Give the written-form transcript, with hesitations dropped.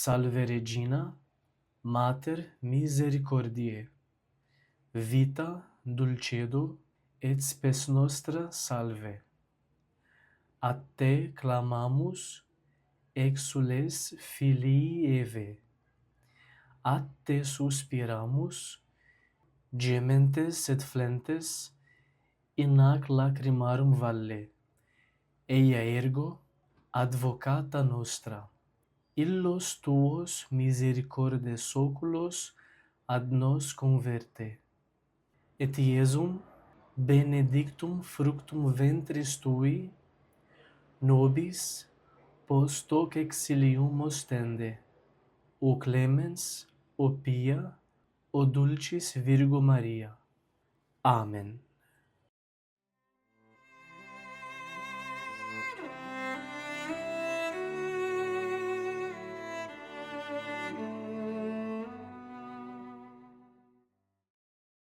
Salve Regina, Mater misericordiae, vita, dulcedo, et spes nostra salve. A te clamamus, exules filii Eve. A te suspiramus, gementes et flentes, in hac lacrimarum valle. Eia ergo, advocata nostra. Illos tuos misericordes oculos ad nos converte. Et Iesum, benedictum fructum ventris tui, nobis post hoc exilium ostende. O clemens, o pia, o dulcis Virgo Maria. Amen.